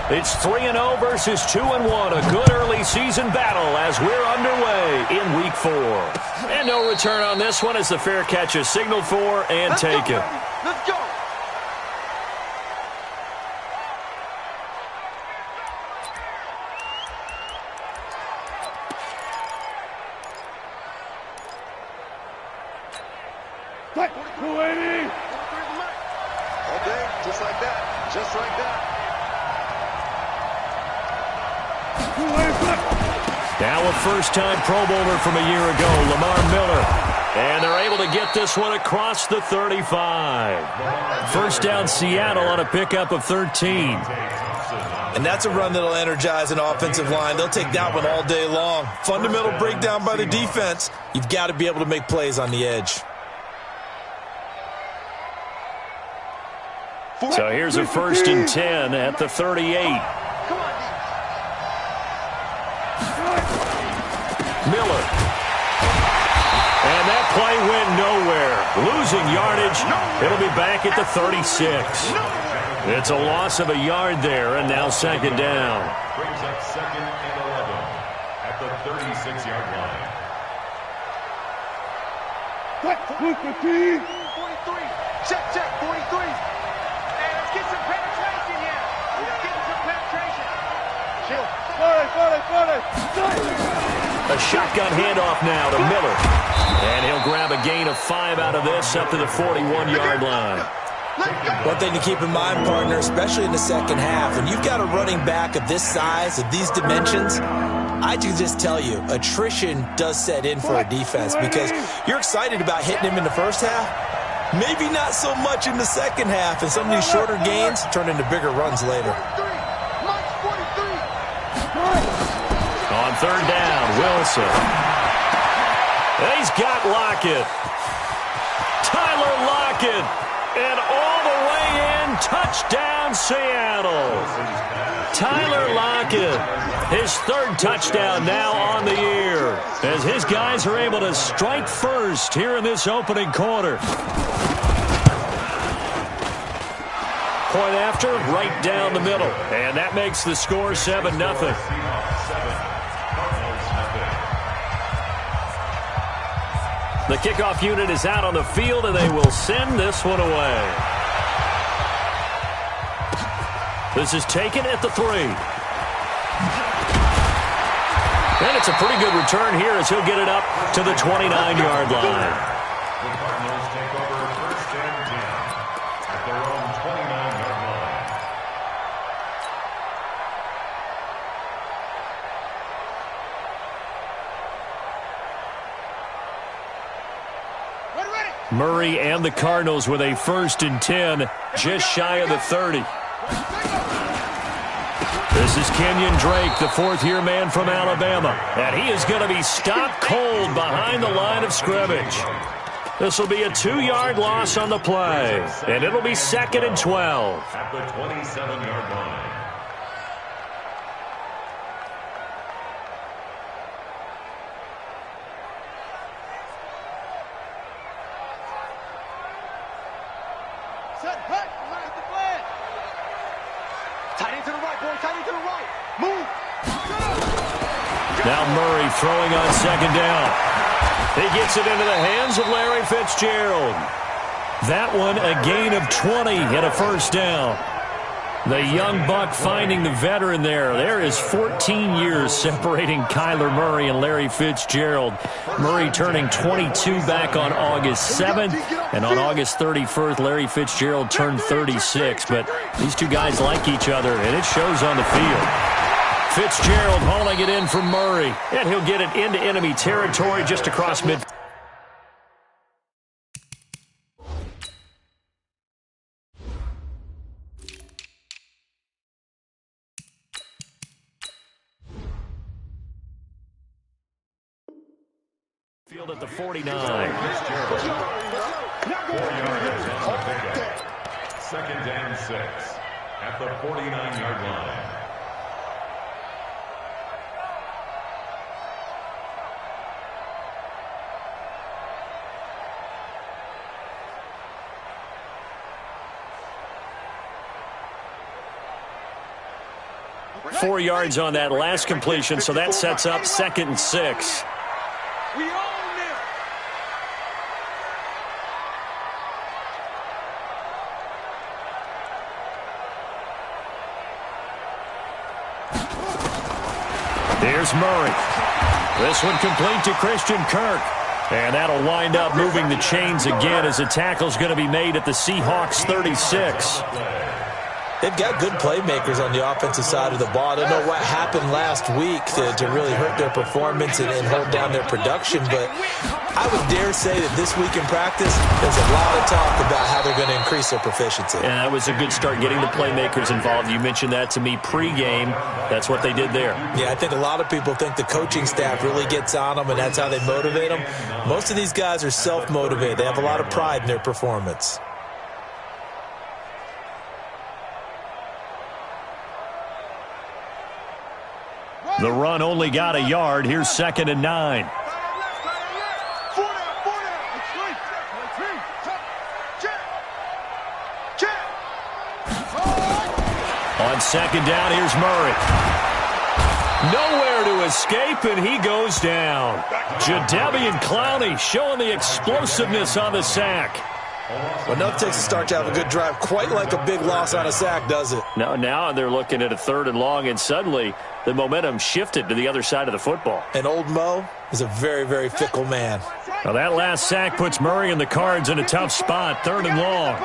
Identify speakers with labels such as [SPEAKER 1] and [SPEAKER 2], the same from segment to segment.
[SPEAKER 1] It's 3-0 versus 2-1. A good early season battle as we're underway in Week 4. And no return on this one as the fair catch is signaled for and taken.
[SPEAKER 2] Let's go. Just like that. Just like that.
[SPEAKER 1] Now a first-time Pro Bowler from a year ago, Lamar Miller. And they're able to get this one across the 35. First down Seattle on a pickup of 13.
[SPEAKER 3] And that's a run that'll energize an offensive line. They'll take that one all day long. Fundamental breakdown by the defense. You've got to be able to make plays on the edge.
[SPEAKER 1] So here's a 1st and 10 at the 38. Miller. And that play went nowhere. Losing yardage. It'll be back at the 36. It's a loss of a yard there, and now 2nd down.
[SPEAKER 4] Brings up 2nd and 11 at the 36-yard line.
[SPEAKER 2] 43. Check, 43. Get some penetration here. Let's get some penetration. Chill. 40.
[SPEAKER 1] A shotgun handoff now to Miller. And he'll grab a gain of 5 out of this up to the 41-yard line.
[SPEAKER 3] One thing to keep in mind, partner, especially in the second half, when you've got a running back of this size, of these dimensions, I can just tell you, attrition does set in for a defense because you're excited about hitting him in the first half. Maybe not so much in the second half, and some of these shorter gains turn into bigger runs later.
[SPEAKER 1] On 3rd down, Wilson. He's got Lockett. Tyler Lockett. And all the way in, touchdown Seattle. Tyler Lockett, his 3rd touchdown now on the year, as his guys are able to strike first here in this opening quarter. Point after, right down the middle. And that makes the score 7-0. The kickoff unit is out on the field, and they will send this one away. This is taken at the 3. And it's a pretty good return here as he'll get it up to the 29-yard line.
[SPEAKER 4] The Cardinals take over 1st and 10 at their own 29-yard line.
[SPEAKER 1] Murray and the Cardinals with a 1st and 10, just shy of the 30. This is Kenyon Drake, the 4th-year man from Alabama, and he is going to be stopped cold behind the line of scrimmage. This will be a 2-yard loss on the play, and it'll be 2nd and 12.
[SPEAKER 4] At the 27-yard line.
[SPEAKER 1] Now Murray throwing on 2nd down. He gets it into the hands of Larry Fitzgerald. That one a gain of 20 and a 1st down. The young buck finding the veteran there. There is 14 years separating Kyler Murray and Larry Fitzgerald. Murray turning 22 back on August 7th. And on August 31st, Larry Fitzgerald turned 36. But these two guys like each other, and it shows on the field. Fitzgerald hauling it in from Murray. And he'll get it into enemy territory just across midfield. Field at the 49.
[SPEAKER 4] 4 yards on the pickup. 2nd and 6 at the 49-yard line.
[SPEAKER 1] 4 yards on that last completion, so that sets up 2nd and 6.
[SPEAKER 2] We own them.
[SPEAKER 1] Here's Murray. This one complete to Christian Kirk. And that'll wind up moving the chains again as a tackle's going to be made at the Seahawks 36.
[SPEAKER 3] They've got good playmakers on the offensive side of the ball. I don't know what happened last week to really hurt their performance and hold down their production, but I would dare say that this week in practice, there's a lot of talk about how they're going to increase their proficiency.
[SPEAKER 1] And that was a good start, getting the playmakers involved. You mentioned that to me pregame. That's what they did there.
[SPEAKER 3] Yeah, I think a lot of people think the coaching staff really gets on them, and that's how they motivate them. Most of these guys are self-motivated. They have a lot of pride in their performance.
[SPEAKER 1] The run only got a yard. Here's 2nd and 9. On 2nd down, here's Murray. Nowhere to escape, and he goes down. Jadeveon Clowney showing the explosiveness on the sack.
[SPEAKER 3] Well, nothing takes a start to have a good drive quite like a big loss on a sack, does it?
[SPEAKER 1] Now they're looking at a 3rd and long, and suddenly the momentum shifted to the other side of the football.
[SPEAKER 3] And old Mo is a very, very fickle man.
[SPEAKER 1] Now that last sack puts Murray and the Cards in a tough spot, 3rd and long.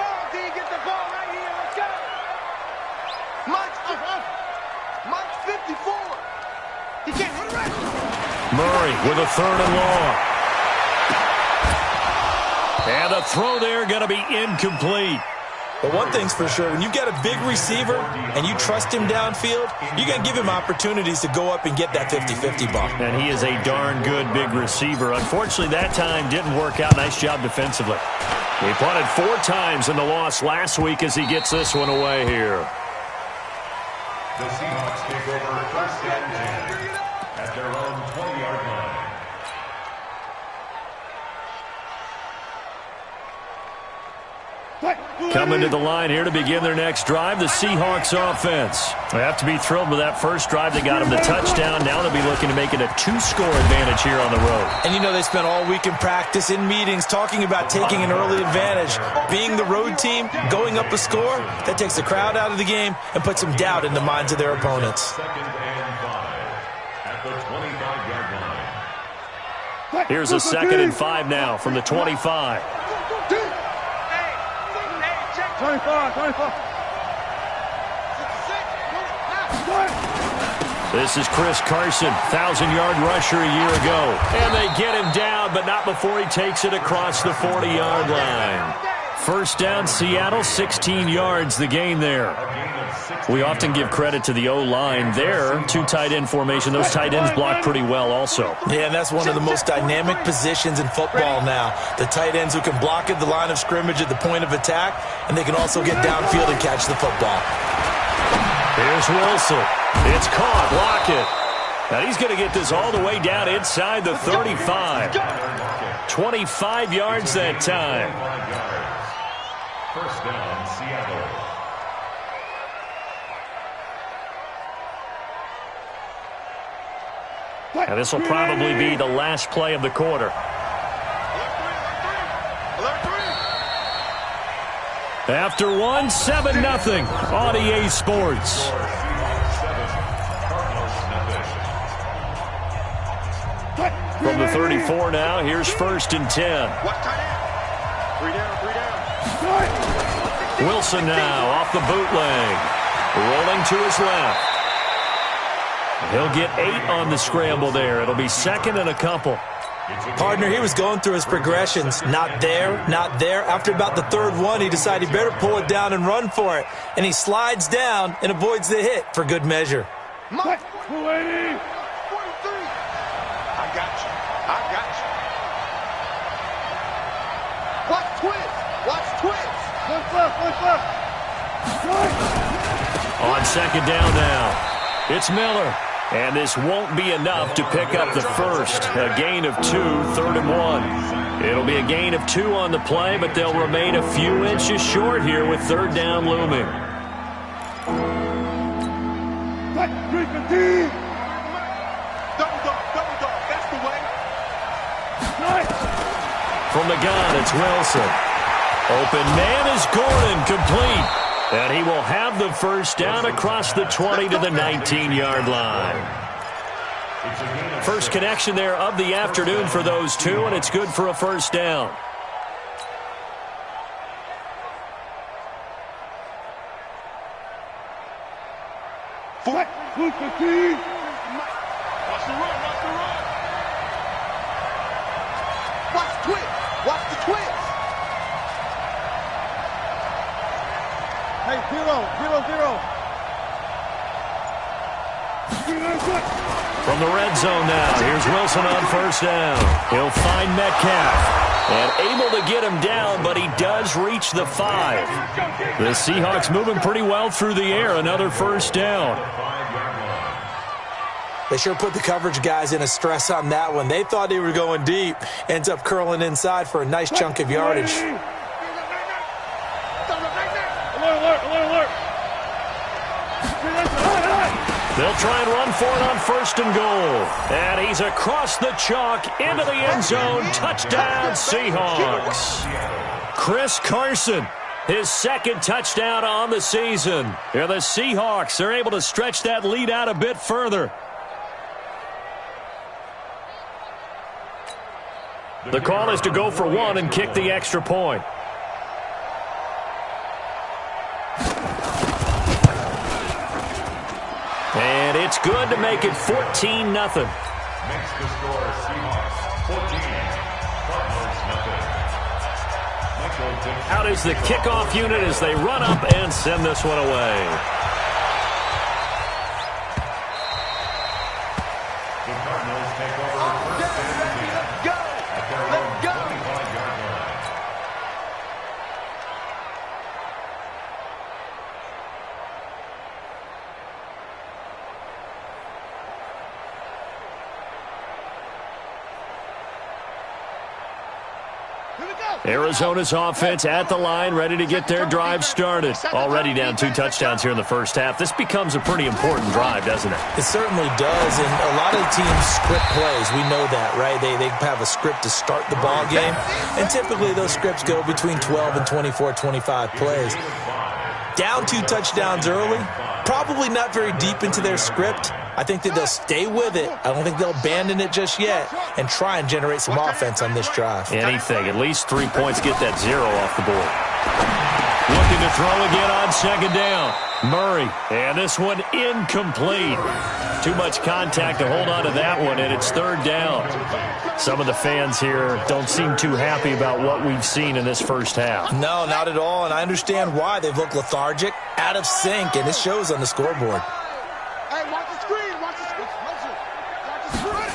[SPEAKER 1] Murray with a 3rd and long. And the throw there going to be incomplete.
[SPEAKER 3] But one thing's for sure, when you've got a big receiver and you trust him downfield, you're going to give him opportunities to go up and get that 50-50 ball.
[SPEAKER 1] And he is a darn good big receiver. Unfortunately, that time didn't work out. Nice job defensively. He punted 4 times in the loss last week as he gets this one away here.
[SPEAKER 4] The Seahawks take over 1st and 10 at their own 20-yard line.
[SPEAKER 1] Coming to the line here to begin their next drive, the Seahawks offense. They have to be thrilled with that first drive. They got them the touchdown. Now they'll be looking to make it a 2-score advantage here on the road.
[SPEAKER 3] And you know they spent all week in practice, in meetings, talking about taking an early advantage. Being the road team, going up a score, that takes the crowd out of the game and puts some doubt in the minds of their opponents.
[SPEAKER 4] 2nd and 5 at the 25-yard line.
[SPEAKER 1] Here's a 2nd and 5 now from the 25.
[SPEAKER 2] 25.
[SPEAKER 1] This is Chris Carson, 1,000-yard rusher a year ago. And they get him down, but not before he takes it across the 40-yard line. 1st down, Seattle, 16 yards, the gain there. We often give credit to the O-line there. 2 tight end formation. Those tight ends block pretty well also.
[SPEAKER 3] Yeah, and that's one of the most dynamic positions in football now. The tight ends who can block at the line of scrimmage at the point of attack, and they can also get downfield and catch the football.
[SPEAKER 1] Here's Wilson. It's caught. Block it. Now he's going to get this all the way down inside the 35. 25 yards that time.
[SPEAKER 4] 1st down, Seattle.
[SPEAKER 1] And this will probably be the last play of the quarter. After 1, 7-0 on EA Sports. From the 34 now, here's 1st and 10.
[SPEAKER 2] 3 down.
[SPEAKER 1] Wilson now off the bootleg. Rolling to his left. He'll get 8 on the scramble there. It'll be 2nd and a couple.
[SPEAKER 3] Partner, he was going through his progressions. Not there, not there. After about the 3rd one, he decided he better pull it down and run for it. And he slides down and avoids the hit for good measure.
[SPEAKER 2] Mike, 280. 43. I got you. Watch twins. Left.
[SPEAKER 1] On 2nd down now, it's Miller. And this won't be enough to pick up the first. A gain of 2, 3rd and 1. It'll be a gain of 2 on the play, but they'll remain a few inches short here with 3rd down looming.
[SPEAKER 2] Double dog, that's the way.
[SPEAKER 1] From the gun, it's Wilson. Open man is Gordon, complete. And he will have the first down across the 20 to the 19-yard line. First connection there of the afternoon for those two, and it's good for a first down.
[SPEAKER 2] Watch the run, Watch the twist. Watch the twist. Hey, 0-0-0.
[SPEAKER 1] From the red zone now, here's Wilson on first down. He'll find Metcalf. And able to get him down, but he does reach the 5. The Seahawks moving pretty well through the air. Another first down.
[SPEAKER 3] They sure put the coverage guys in a stress on that one. They thought they were going deep. Ends up curling inside for a nice chunk of yardage.
[SPEAKER 1] They'll try and run for it on first and goal. And he's across the chalk into the end zone. Touchdown, Seahawks. Chris Carson, his second touchdown on the season. Yeah, the Seahawks are able to stretch that lead out a bit further. The call is to go for one and kick the extra point. And it's good to make it 14-0.
[SPEAKER 4] Makes the score Seahawks 14, Cardinals nothing.
[SPEAKER 1] Out is the kickoff unit as they run up and send this one away.
[SPEAKER 4] The Cardinals take over first and 10 at their own 25-yard line.
[SPEAKER 1] Arizona's offense at the line, ready to get their drive started. Already down 2 touchdowns here in the first half. This becomes a pretty important drive, doesn't it?
[SPEAKER 3] It certainly does, and a lot of teams script plays. We know that, right? They have a script to start the ball game, and typically those scripts go between 12 and 24, 25 plays. Down 2 touchdowns early, probably not very deep into their script. I think that they'll stay with it. I don't think they'll abandon it just yet and try and generate some offense on this drive.
[SPEAKER 1] Anything. At least 3 points, get that 0 off the board. Looking to throw again on second down. Murray. And this one incomplete. Too much contact to hold on to that one, and it's third down. Some of the fans here don't seem too happy about what we've seen in this first half.
[SPEAKER 3] No, not at all, and I understand why. They've looked lethargic, out of sync, and it shows on the scoreboard.
[SPEAKER 2] Hey, watch the screen. Watch the screen. Watch the screen.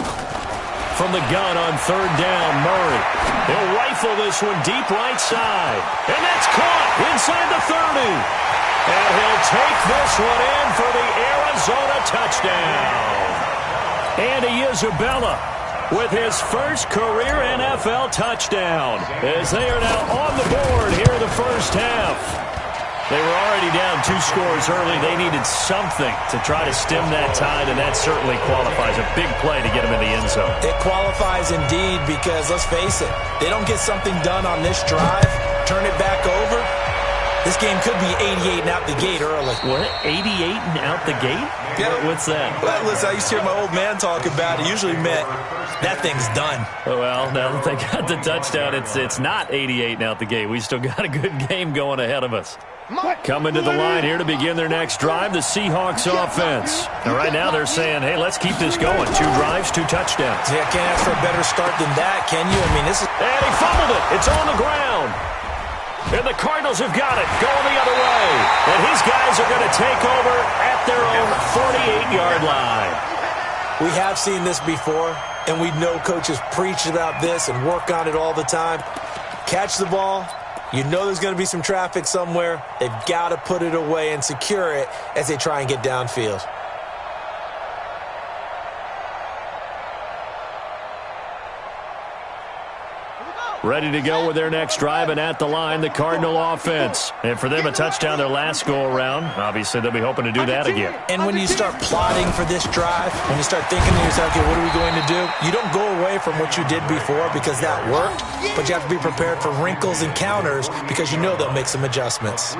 [SPEAKER 1] From the gun on third down, Murray. He'll rifle this one deep right side. And that's caught inside the 30. And he'll take this one in for the Arizona touchdown. Andy Isabella with his first career NFL touchdown as they are now on the board here in the first half. They were already down 2 scores early. They needed something to try to stem that tide, and that certainly qualifies. A big play to get them in the end zone.
[SPEAKER 3] It qualifies indeed because, let's face it, they don't get something done on this drive, turn it back over, this game could be 88 and out the gate early.
[SPEAKER 1] What? 88 and out the gate?
[SPEAKER 3] Yeah.
[SPEAKER 1] What's that?
[SPEAKER 3] Well, listen, I used to hear my old man talk about it. Usually meant that thing's done.
[SPEAKER 1] Well, now that they got the touchdown, it's not 88 and out the gate. We still got a good game going ahead of us. Coming to the line here to begin their next drive, the Seahawks offense. And right now they're saying, hey, let's keep this going. 2 drives, 2 touchdowns.
[SPEAKER 3] Yeah, can't ask for a better start than that, can you? I mean, this is...
[SPEAKER 1] And he fumbled it. It's on the ground. And the Cardinals have got it, going the other way. And his guys are going to take over at their own 48-yard line.
[SPEAKER 3] We have seen this before, and we know coaches preach about this and work on it all the time. Catch the ball. You know there's going to be some traffic somewhere. They've got to put it away and secure it as they try and get downfield.
[SPEAKER 1] ready to go with their next drive, and at the line, the Cardinal offense. And for them, a touchdown their last go-around. Obviously, they'll be hoping to do that again.
[SPEAKER 3] And when you start plotting for this drive, when you start thinking to yourself, okay, what are we going to do? You don't go away from what you did before because that worked, but you have to be prepared for wrinkles and counters because you know they'll make some adjustments.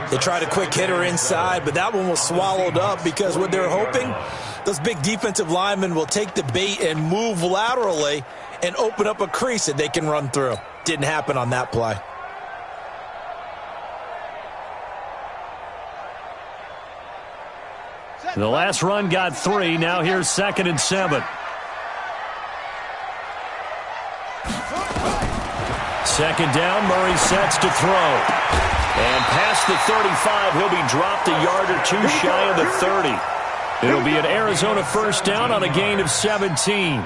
[SPEAKER 3] They tried a quick hitter inside, but that one was swallowed up because what they're hoping, those big defensive linemen will take the bait and move laterally and open up a crease that they can run through. Didn't happen on that play.
[SPEAKER 1] The last run got 3. Now here's 2nd and 7. Second down, Murray sets to throw. And past the 35, he'll be dropped a yard or two shy of the 30. It'll be an Arizona first down on a gain of 17.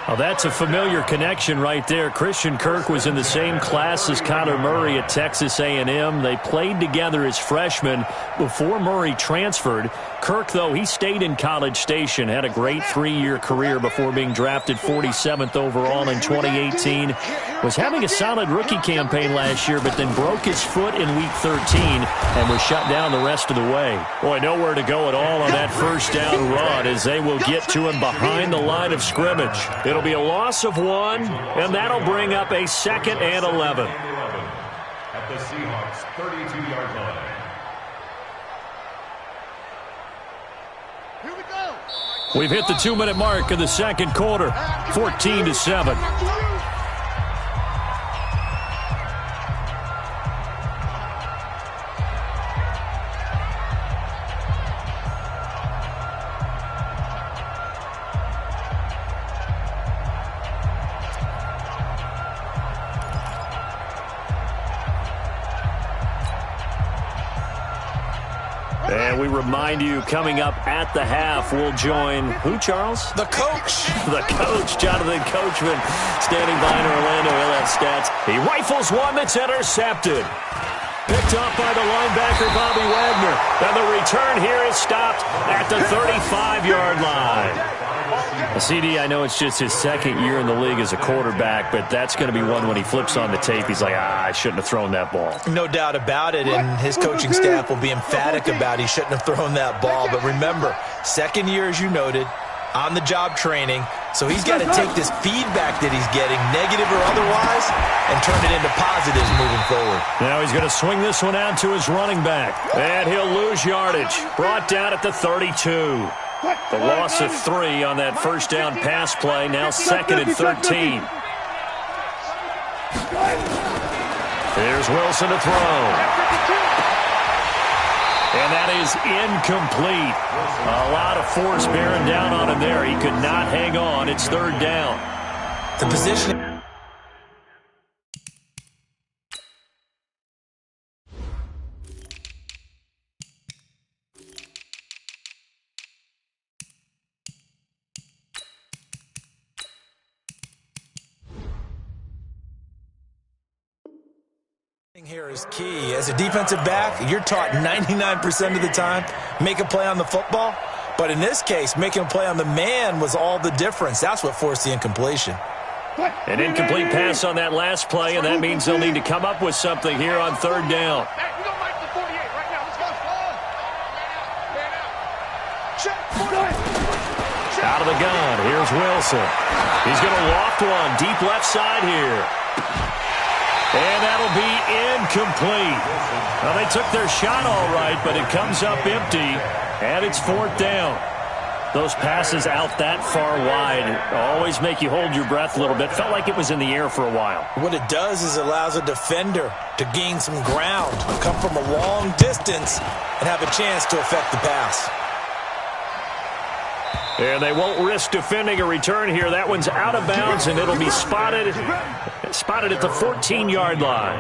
[SPEAKER 1] Oh, that's a familiar connection right there. Christian Kirk was in the same class as Kyler Murray at Texas A&M. They played together as freshmen before Murray transferred. Kirk, though, he stayed in College Station, had a great 3-year career before being drafted 47th overall in 2018. Was having a solid rookie campaign last year, but then broke his foot in Week 13 and was shut down the rest of the way. Boy, nowhere to go at all on that first down run as they will get to him behind the line of scrimmage. It'll be a loss of 1, and that'll bring up a 2nd and 11.
[SPEAKER 4] At the Seahawks' 32-yard line.
[SPEAKER 2] Here we go.
[SPEAKER 1] We've hit the 2-minute mark of the second quarter, 14-7. And we remind you, coming up at the half, we'll join who, Charles?
[SPEAKER 3] The coach.
[SPEAKER 1] The coach, Jonathan Coachman, standing by in Orlando. He'll have stats. He rifles one that's intercepted. Picked up by the linebacker, Bobby Wagner. And the return here is stopped at the 35-yard line. CD, I know it's just his 2nd year in the league as a quarterback, but that's going to be one when he flips on the tape. He's like, I shouldn't have thrown that ball.
[SPEAKER 3] No doubt about it, and his coaching staff will be emphatic about he shouldn't have thrown that ball. But remember, 2nd year, as you noted, on-the-job training, so he's got to take this feedback that he's getting, negative or otherwise, and turn it into positives moving forward.
[SPEAKER 1] Now he's going to swing this one out to his running back, and he'll lose yardage. Brought down at the 32. The loss of 3 on that first down pass play, now 2nd and 13. Here's Wilson to throw. And that is incomplete. A lot of force bearing down on him there. He could not hang on. It's 3rd down.
[SPEAKER 3] The position. Here is key. As a defensive back, you're taught 99% of the time, make a play on the football. But in this case, making a play on the man was all the difference. That's what forced the incompletion.
[SPEAKER 1] An incomplete pass on that last play, and that means they'll need to come up with something here on 3rd down. Out of the gun, here's Wilson. He's going to loft one deep left side here. And that'll be incomplete. Well, they took their shot all right, but it comes up empty, and it's 4th down. Those passes out that far wide always make you hold your breath a little bit. Felt like it was in the air for a while.
[SPEAKER 3] What it does is it allows a defender to gain some ground, come from a long distance, and have a chance to affect the pass.
[SPEAKER 1] And they won't risk defending a return here. That one's out of bounds, and it'll be spotted at the 14-yard line.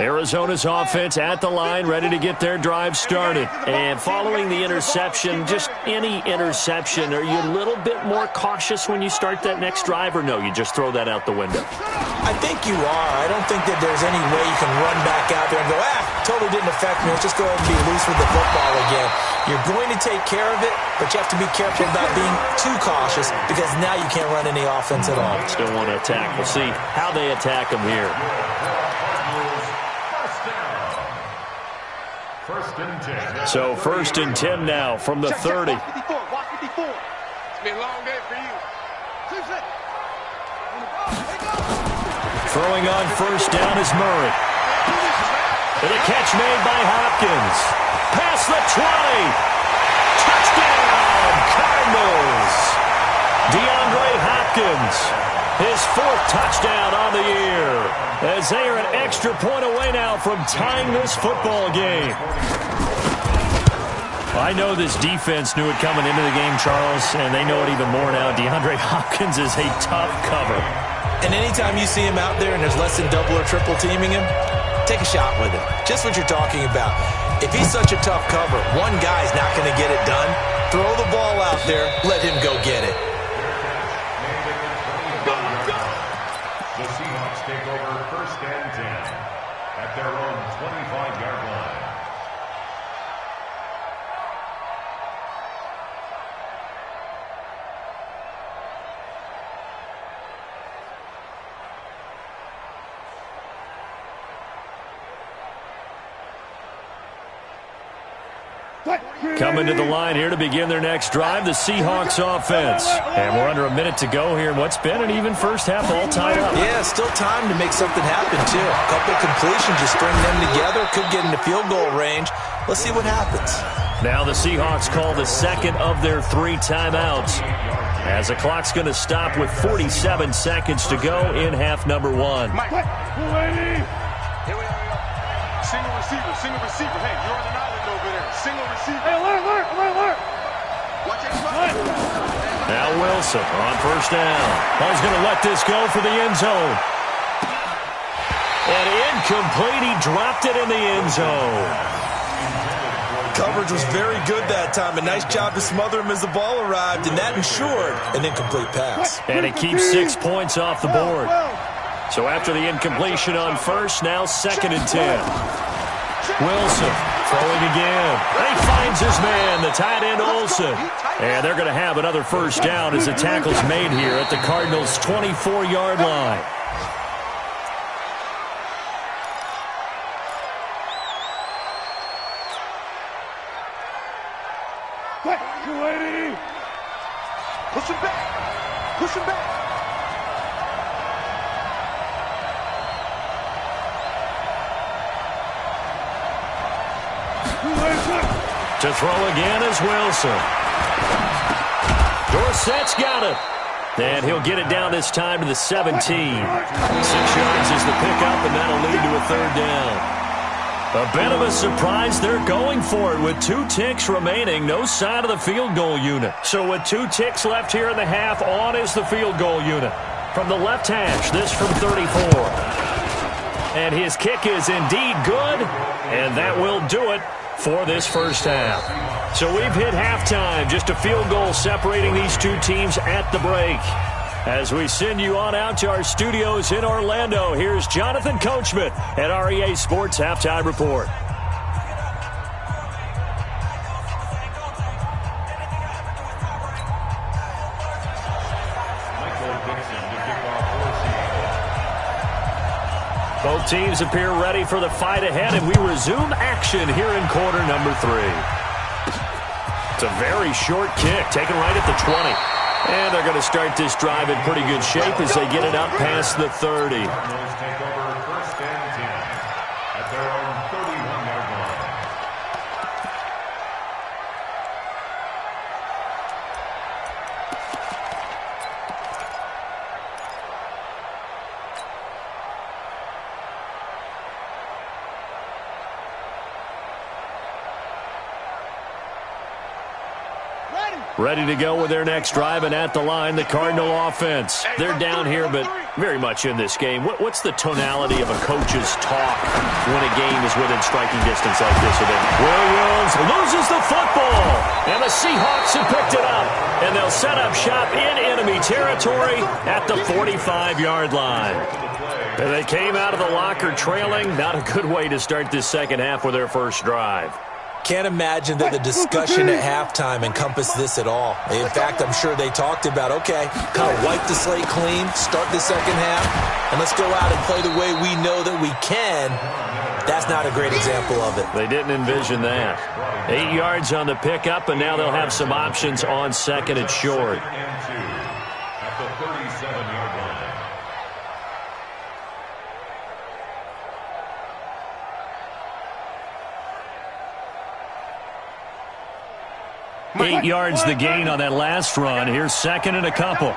[SPEAKER 1] Arizona's offense at the line, ready to get their drive started. And following the interception, just any interception, are you a little bit more cautious when you start that next drive, or no, you just throw that out the window?
[SPEAKER 3] I think you are. I don't think that there's any way you can run back out there and go, totally didn't affect me. Let's just go ahead and be loose with the football again. You're going to take care of it, but you have to be careful about being too cautious because now you can't run any offense at all.
[SPEAKER 1] Still want to attack. We'll see how they attack them here. So 1st and 10 now from the 30.
[SPEAKER 2] Watch it before. It's been a long day for you.
[SPEAKER 1] Throwing on 1st down is Murray. And a catch made by Hopkins. Past the 20. Touchdown, Cardinals. DeAndre Hopkins, his 4th touchdown on the year, as they are an extra point away now from tying this football game. I know this defense knew it coming into the game, Charles, and they know it even more now. DeAndre Hopkins is a tough cover.
[SPEAKER 3] And anytime you see him out there and there's less than double or triple teaming him, take a shot with him. Just what you're talking about. If he's such a tough cover, one guy's not going to get it done. Throw the ball out there. Let him go get it.
[SPEAKER 4] The Seahawks take over 1st and 10 at their own 25-yard line.
[SPEAKER 1] Coming to the line here to begin their next drive, the Seahawks offense. And we're under a minute to go here in what's been an even first half, all tied up.
[SPEAKER 3] Yeah, still time to make something happen, too. A couple completions, just string them together. Could get into field goal range. Let's see what happens.
[SPEAKER 1] Now the Seahawks call the second of their 3 timeouts, as the clock's going to stop with 47 seconds to go in half number 1.
[SPEAKER 2] Mike, here we are. Single receiver. Hey, you're on an island over there. Single receiver. Hey, alert. Watch it.
[SPEAKER 1] Now Wilson on 1st down. Ball's going to let this go for the end zone. And incomplete. He dropped it in the end zone.
[SPEAKER 3] Coverage was very good that time. A nice job to smother him as the ball arrived, and that ensured an incomplete pass.
[SPEAKER 1] And it keeps 6 points off the board. So after the incompletion on 1st, now 2nd and 10. Wilson throwing again. And he finds his man, the tight end Olsen. And they're going to have another 1st down as the tackle's made here at the Cardinals' 24-yard line.
[SPEAKER 2] Push him back.
[SPEAKER 1] To throw again is Wilson. Dorsett's got it. And he'll get it down this time to the 17. 6 yards is the pickup, and that'll lead to a 3rd down. A bit of a surprise. They're going for it with 2 ticks remaining. No sign of the field goal unit. So with 2 ticks left here in the half, on is the field goal unit. From the left hash, this from 34. And his kick is indeed good, and that will do it for this first half. So we've hit halftime, just a field goal separating these 2 teams at the break. As we send you on out to our studios in Orlando, here's Jonathan Coachman at REA Sports Halftime Report. Both teams appear ready for the fight ahead, and we resume action here in quarter number 3. It's a very short kick, taken right at the 20. And they're going to start this drive in pretty good shape as they get it up past the 30.
[SPEAKER 4] Take over 1st and 10 at their own 31-yard line.
[SPEAKER 1] Ready to go with their next drive, and at the line, the Cardinal offense. They're down here, but very much in this game. What's the tonality of a coach's talk when a game is within striking distance like this of it? Williams loses the football, and the Seahawks have picked it up, and they'll set up shop in enemy territory at the 45-yard line. And they came out of the locker trailing. Not a good way to start this second half with their first drive.
[SPEAKER 3] Can't imagine that the discussion at halftime encompassed this at all. In fact, I'm sure they talked about, okay, kind of wipe the slate clean, start the second half, and let's go out and play the way we know that we can. That's not a great example of it.
[SPEAKER 1] They didn't envision that. 8 yards on the pickup, and now they'll have some options on second and short.
[SPEAKER 4] At the 37-yard line.
[SPEAKER 1] 8 yards the gain on that last run. Here's second and a couple.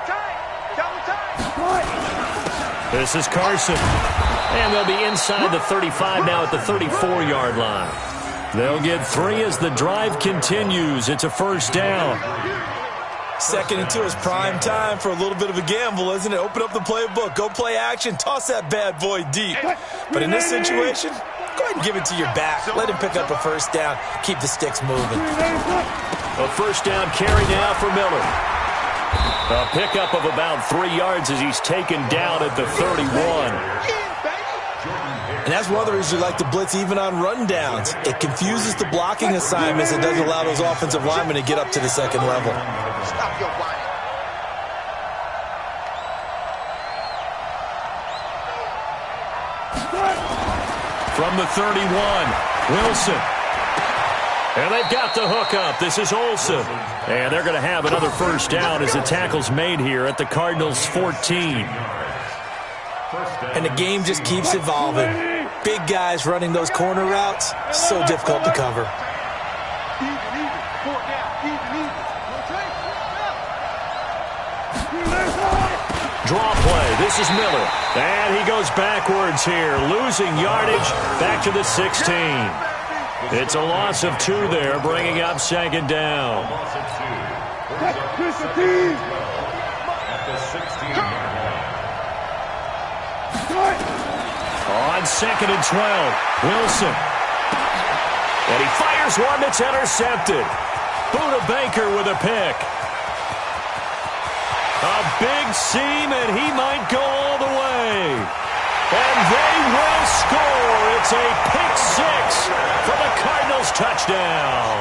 [SPEAKER 1] This is Carson. And they'll be inside the 35 now at the 34-yard line. They'll get 3 as the drive continues. It's a first down.
[SPEAKER 3] Second and 2 is prime time for a little bit of a gamble, isn't it? Open up the playbook, go play action, toss that bad boy deep. But in this situation, go ahead and give it to your back. Let him pick up a first down. Keep the sticks moving.
[SPEAKER 1] A first down carry now for Miller. A pickup of about 3 yards as he's taken down at the 31.
[SPEAKER 3] And that's one of the reasons we like to blitz even on rundowns. It confuses the blocking assignments. It doesn't allow those offensive linemen to get up to the second level.
[SPEAKER 2] Stop your whining.
[SPEAKER 1] From the 31, Wilson. And they've got the hook up. This is Olsen. And they're going to have another first down as the tackle's made here at the Cardinals' 14.
[SPEAKER 3] And the game just keeps evolving. Big guys running those corner routes, so difficult to cover.
[SPEAKER 1] Draw play. This is Miller. And he goes backwards here, losing yardage back to the 16. It's a loss of 2 there, bringing up second down.
[SPEAKER 4] At the 16-yard line.
[SPEAKER 1] On second and 12, Wilson. And he fires one that's intercepted. Buda Baker with a pick. A big seam, and he might go all the way. And they will score. It's a pick 6 for the Cardinals touchdown.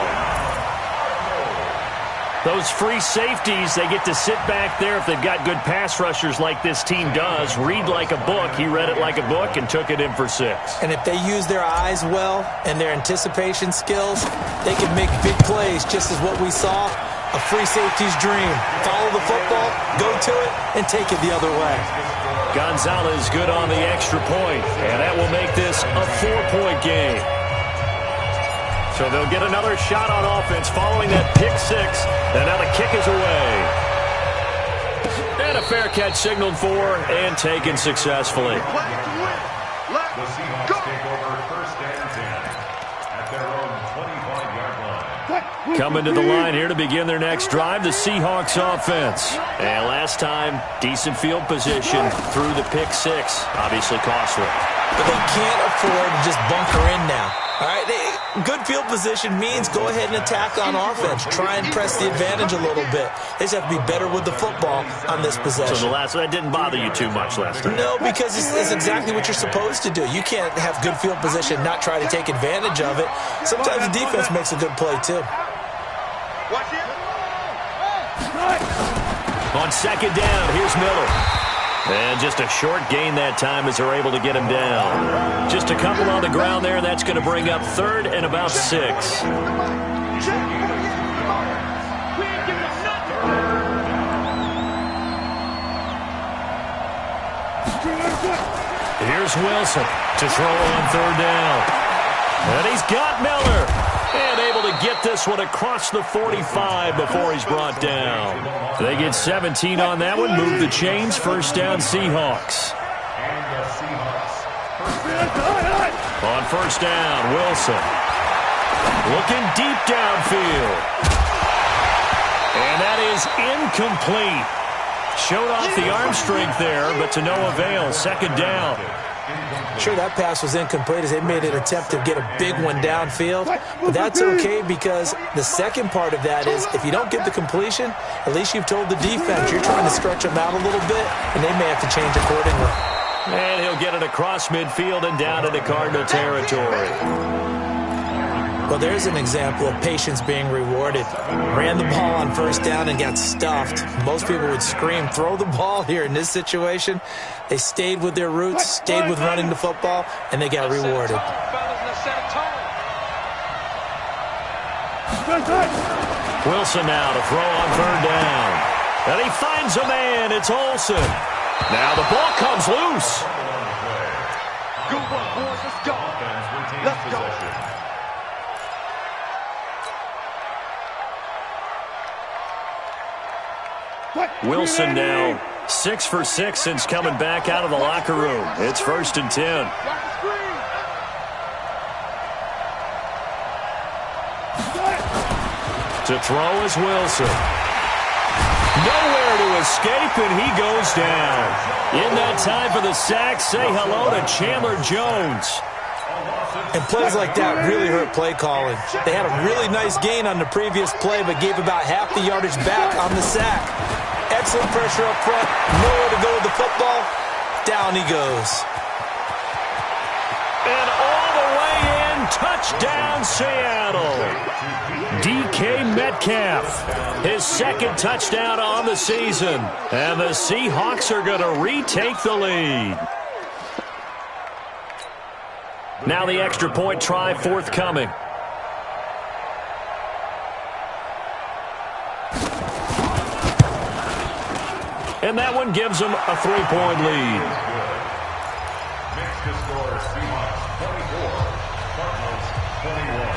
[SPEAKER 1] Those free safeties, they get to sit back there if they've got good pass rushers like this team does. Read like a book. He read it like a book and took it in for 6.
[SPEAKER 3] And if they use their eyes well and their anticipation skills, they can make big plays, just as what we saw. A free safety's dream. Follow the football, go to it, and take it the other way.
[SPEAKER 1] Gonzalez good on the extra point, and that will make this a 4-point game. So they'll get another shot on offense following that pick 6, and now the kick is away. And a fair catch signaled for and taken successfully.
[SPEAKER 4] The Seahawks take over first and 10 at their own 25-yard line.
[SPEAKER 1] Coming to the line here to begin their next drive, the Seahawks offense. And last time, decent field position through the pick 6. Obviously costly.
[SPEAKER 3] But they can't afford to just bunker in now. All right, good field position means go ahead and attack on offense. Try and press the advantage a little bit. They just have to be better with the football on this possession.
[SPEAKER 1] So that didn't bother you too much last time?
[SPEAKER 3] No, because it's exactly what you're supposed to do. You can't have good field position, not try to take advantage of it. Sometimes the defense makes a good play, too.
[SPEAKER 1] On second down, here's Miller. And just a short gain that time as they're able to get him down. Just a couple on the ground there, and that's going to bring up third and about 6. Here's Wilson to throw on third down. And he's got Miller. And able to get this one across the 45 before he's brought down. They get 17 on that one. Move the chains. First down, Seahawks. On first down, Wilson. Looking deep downfield. And that is incomplete. Showed off the arm strength there, but to no avail. Second down.
[SPEAKER 3] Sure, that pass was incomplete as they made an attempt to get a big one downfield. But that's okay because the second part of that is if you don't get the completion, at least you've told the defense you're trying to stretch them out a little bit, and they may have to change accordingly.
[SPEAKER 1] And he'll get it across midfield and down into Cardinal territory.
[SPEAKER 3] Well, there's an example of patience being rewarded. Ran the ball on first down and got stuffed. Most people would scream, throw the ball here. In this situation, they stayed with their roots, stayed with running the football, and they got rewarded.
[SPEAKER 1] Wilson now to throw on third down. And he finds a man. It's Olsen. Now the ball comes loose.
[SPEAKER 2] Good one, boys. Let's go. Let's go.
[SPEAKER 1] Wilson now 6 for 6 since coming back out of the locker room. It's 1st and 10. To throw is Wilson. Nowhere to escape, and he goes down. In that time for the sack, say hello to Chandler Jones.
[SPEAKER 3] And plays like that really hurt play calling. They had a really nice gain on the previous play, but gave about half the yardage back on the sack. Excellent pressure up front. Nowhere to go with the football. Down he goes.
[SPEAKER 1] And all the way in, touchdown Seattle. DK Metcalf, his second touchdown on the season. And the Seahawks are going to retake the lead. Now the extra point try forthcoming. And that one gives them a 3-point lead.
[SPEAKER 4] Makes the score Seahawks 24, Cardinals 21.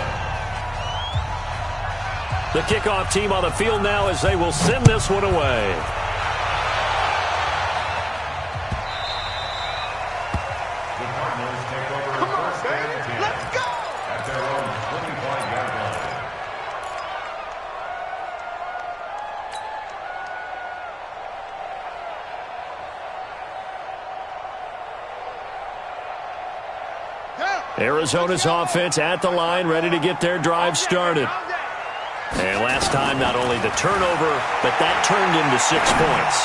[SPEAKER 1] The kickoff team on the field now as they will send this one away.
[SPEAKER 4] The Cardinals take over first and 10. Let's go! At their own 25-yard line.
[SPEAKER 1] Arizona's offense at the line, ready to get their drive started. And last time, not only the turnover, but that turned into 6 points.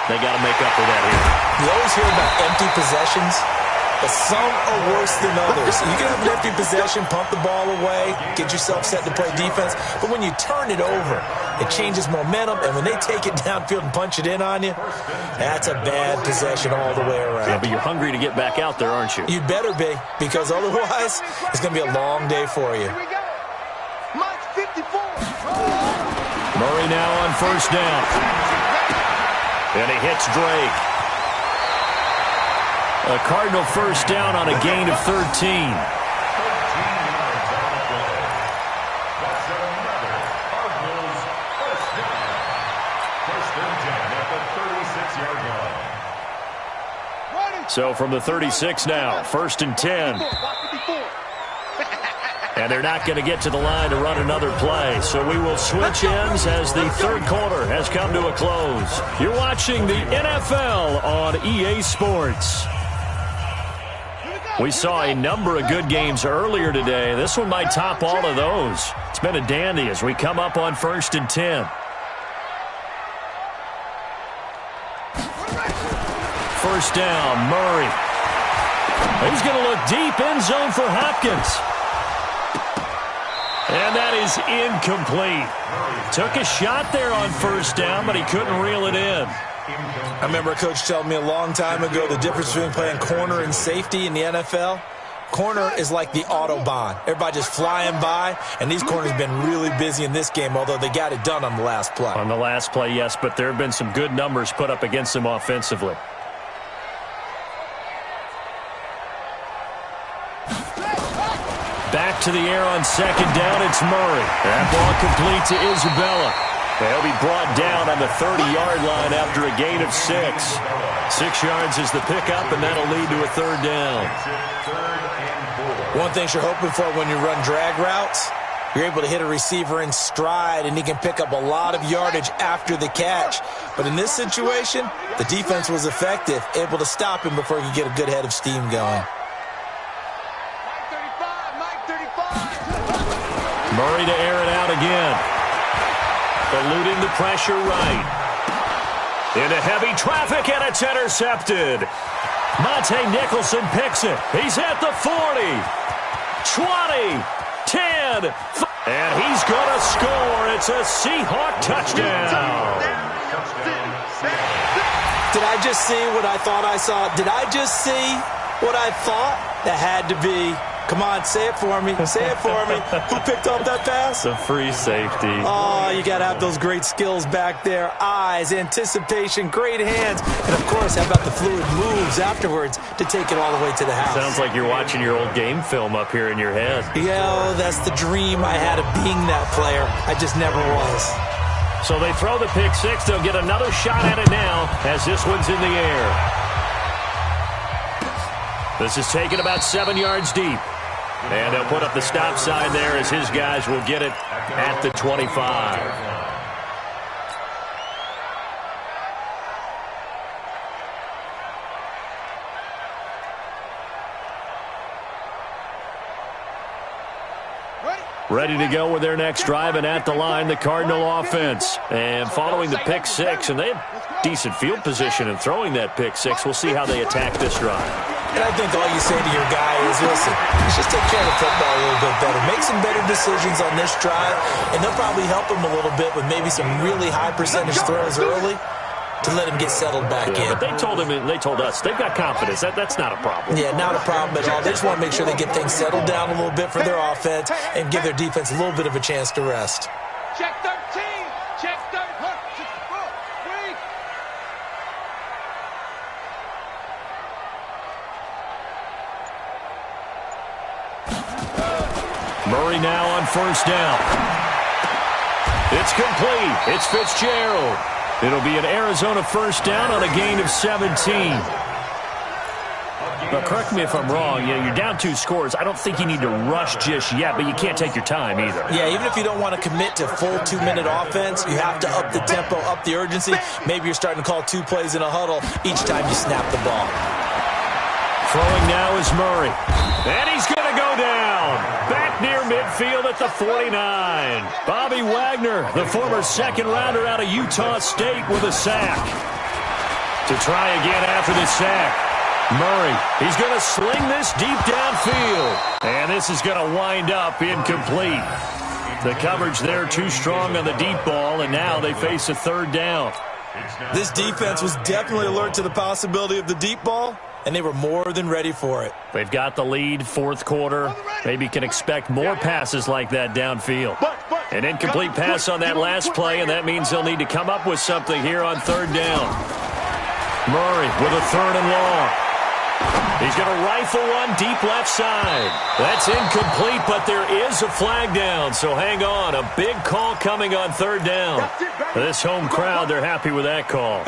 [SPEAKER 1] They got to make up for that here.
[SPEAKER 3] You always hear about empty possessions, but some are worse than others. You can have an empty possession, pump the ball away, get yourself set to play defense, but when you turn it over, it changes momentum, and when they take it downfield and punch it in on you, that's a bad possession all the way around.
[SPEAKER 1] Yeah, but you're hungry to get back out there, aren't you?
[SPEAKER 3] You better be, because otherwise, it's going to be a long day for you.
[SPEAKER 1] Murray now on first down. And he hits Drake. A Cardinal first down on a gain of 13.
[SPEAKER 4] 13 yards on the play. That's another Cardinals first down. First and 10 at the 36-yard line.
[SPEAKER 1] So from the 36 now, 1st and 10. And they're not going to get to the line to run another play. So we will switch ends as the third quarter has come to a close. You're watching the NFL on EA Sports. We saw a number of good games earlier today. This one might top all of those. It's been a dandy as we come up on 1st and 10. First down, Murray. He's going to look deep, end zone for Hopkins. And that is incomplete. Took a shot there on first down, but he couldn't reel it in.
[SPEAKER 3] I remember a coach telling me a long time ago the difference between playing corner and safety in the NFL. Corner is like the Autobahn. Everybody just flying by, and these corners have been really busy in this game, although they got it done on the last play.
[SPEAKER 1] On the last play, yes, but there have been some good numbers put up against them offensively. Back to the air on second down, it's Murray. That ball complete to Isabella. They'll be brought down on the 30-yard line after a gain of 6. 6 yards is the pickup, and that'll lead to a third down.
[SPEAKER 3] One thing you're hoping for when you run drag routes, You're able to hit a receiver in stride, and he can pick up a lot of yardage after the catch. But in this situation, the defense was effective, able to stop him before he could get a good head of steam going.
[SPEAKER 1] Murray to air it out again. Eluding the pressure right. Into heavy traffic, and it's intercepted. Monte Nicholson picks it. He's at the 40, 20, 10, and he's going to score. It's a Seahawk touchdown.
[SPEAKER 3] Did I just see what I thought I saw? Did I just see what I thought? That had to be. Come on, say it for me. Say it for me. Who picked up that pass?
[SPEAKER 1] The free safety.
[SPEAKER 3] Oh, you got to have those great skills back there. Eyes, anticipation, great hands. And, of course, how about the fluid moves afterwards to take it all the way to the house?
[SPEAKER 1] Sounds like you're watching your old game film up here in your head.
[SPEAKER 3] Yeah, that's the dream I had of being that player. I just never was.
[SPEAKER 1] So they throw the pick six. They'll get another shot at it now as this one's in the air. This is taken about 7 yards deep. And they'll put up the stop sign there as his guys will get it at the 25. Ready to go with their next drive, and at the line, the Cardinal offense. And following the pick six, and they have decent field position in throwing that pick six. We'll see how they attack this drive.
[SPEAKER 3] And I think all you say to your guy is, listen, let's just take care of the football a little bit better. Make some better decisions on this drive, and they'll probably help him a little bit with maybe some really high percentage throws early to let him get settled back in.
[SPEAKER 1] But they told us they've got confidence. That's not a problem.
[SPEAKER 3] Yeah, not a problem at all. They just want to make sure they get things settled down a little bit for their offense and give their defense a little bit of a chance to rest.
[SPEAKER 2] Check 13. Check 13.
[SPEAKER 1] Murray now on first down. It's complete. It's Fitzgerald. It'll be an Arizona first down on a gain of 17. Now, correct me if I'm wrong. You're down 2 scores. I don't think you need to rush just yet, but you can't take your time either.
[SPEAKER 3] Yeah, even if you don't want to commit to full 2-minute offense, you have to up the tempo, up the urgency. Maybe you're starting to call 2 plays in a huddle each time you snap the ball.
[SPEAKER 1] Throwing now is Murray. And he's going to go down. Back near midfield at the 49. Bobby Wagner, the former second-rounder out of Utah State, with a sack. To try again after the sack. Murray, he's going to sling this deep downfield. And this is going to wind up incomplete. The coverage there too strong on the deep ball, and now they face a third down.
[SPEAKER 3] This defense was definitely alert to the possibility of the deep ball, and they were more than ready for it.
[SPEAKER 1] They've got the lead, fourth quarter. Maybe can expect more passes like that downfield. An incomplete pass on that last play, and that means they'll need to come up with something here on third down. Murray with a third and long. He's going to rifle one deep left side. That's incomplete, but there is a flag down, so hang on. A big call coming on third down. This home crowd, they're happy with that call.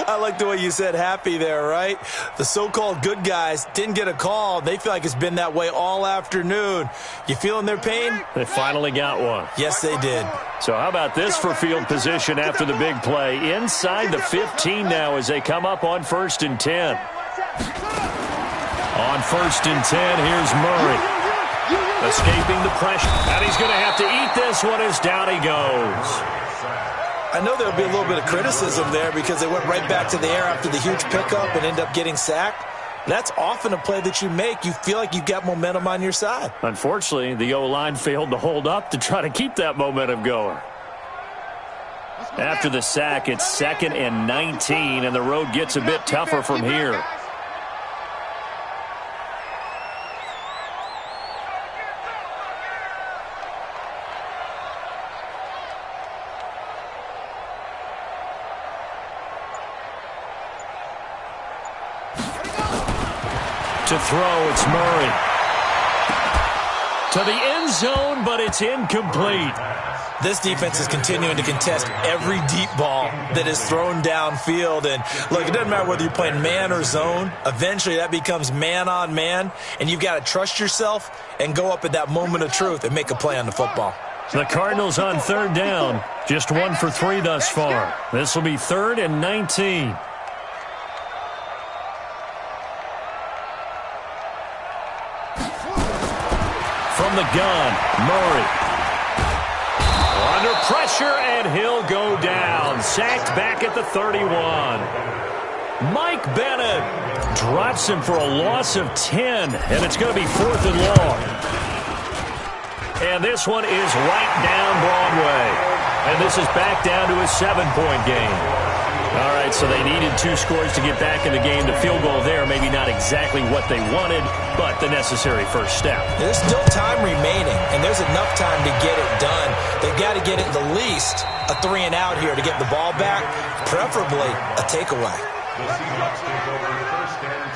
[SPEAKER 3] I like the way you said happy there, right? The so-called good guys didn't get a call. They feel like it's been that way all afternoon. You feeling their pain?
[SPEAKER 1] They finally got one.
[SPEAKER 3] Yes, they did.
[SPEAKER 1] So how about this for field position after the big play? Inside the 15 now as they come up on 1st and 10. On 1st and 10, here's Murray. Escaping the pressure. And he's going to have to eat this one as down he goes.
[SPEAKER 3] I know there'll be a little bit of criticism there because they went right back to the air after the huge pickup and end up getting sacked. That's often a play that you make. You feel like you've got momentum on your side.
[SPEAKER 1] Unfortunately, the O-line failed to hold up to try to keep that momentum going. After the sack, it's 2nd and 19, and the road gets a bit tougher from here. To throw, it's Murray. To to the end zone, but it's incomplete.
[SPEAKER 3] This defense is continuing to contest every deep ball that is thrown downfield. And look, it doesn't matter whether you're playing man or zone. Eventually that becomes man on man, and you've got to trust yourself and go up at that moment of truth and make a play on the football.
[SPEAKER 1] The Cardinals on third down, just 1 for 3 thus far. This will be 3rd and 19. From the gun, Murray. Under pressure, and he'll go down. Sacked back at the 31. Mike Bennett drops him for a loss of 10, and it's going to be 4th and long. And this one is right down Broadway. And this is back down to a 7-point game. All right, so they needed 2 scores to get back in the game. The field goal there, maybe not exactly what they wanted, but the necessary first step.
[SPEAKER 3] There's still time remaining, and there's enough time to get it done. They've got to get at the least a 3 and out here to get the ball back, preferably a takeaway.
[SPEAKER 4] The Seahawks take over 1st and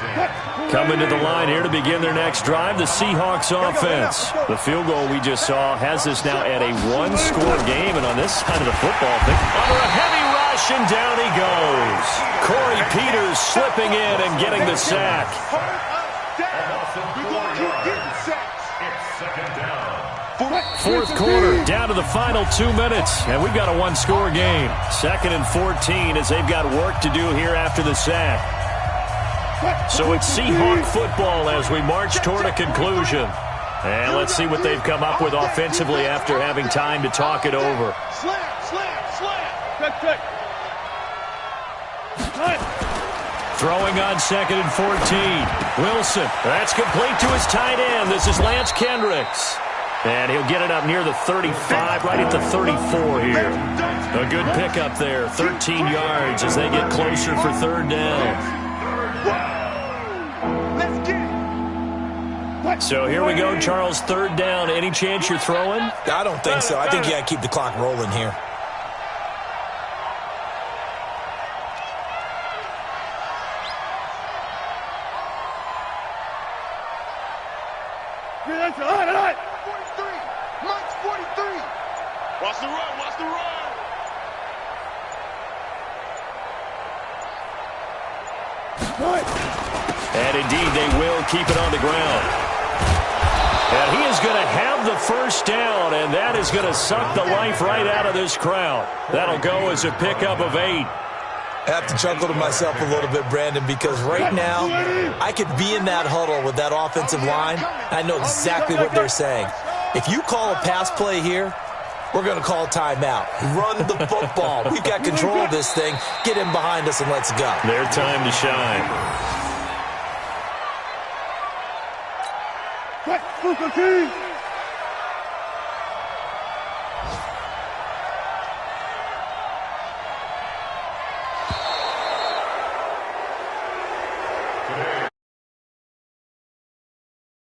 [SPEAKER 4] 10.
[SPEAKER 1] Coming to the line here to begin their next drive, the Seahawks offense. The field goal we just saw has this now at a 1-score game, and on this side of the football, under a heavy rush, and down he goes. Corey Peters slipping in and getting the sack.
[SPEAKER 4] It's 2nd down.
[SPEAKER 1] 4th quarter, down to the final 2 minutes, and we've got a 1-score game. 2nd and 14 as they've got work to do here after the sack. So it's Seahawk football as we march toward a conclusion. And let's see what they've come up with offensively after having time to talk it over. Throwing on 2nd and 14. Wilson, that's complete to his tight end. This is Lance Kendricks. And he'll get it up near the 35, right at the 34 here. A good pickup there, 13 yards as they get closer for 3rd down. So here we go, Charles, 3rd down. Any chance you're throwing?
[SPEAKER 3] I don't think so. I think you got to keep the clock rolling here.
[SPEAKER 2] Watch the run, watch the run.
[SPEAKER 1] And indeed, they will keep it on the ground. And he is going to have the 1st down, and that is going to suck the life right out of this crowd. That'll go as a pickup of 8.
[SPEAKER 3] I have to chuckle to myself a little bit, Brandon, because right now I could be in that huddle with that offensive line. I know exactly what they're saying. If you call a pass play here, we're going to call timeout. Run the football. We've got control of this thing. Get in behind us and let's go.
[SPEAKER 1] Their time to shine.
[SPEAKER 2] Right,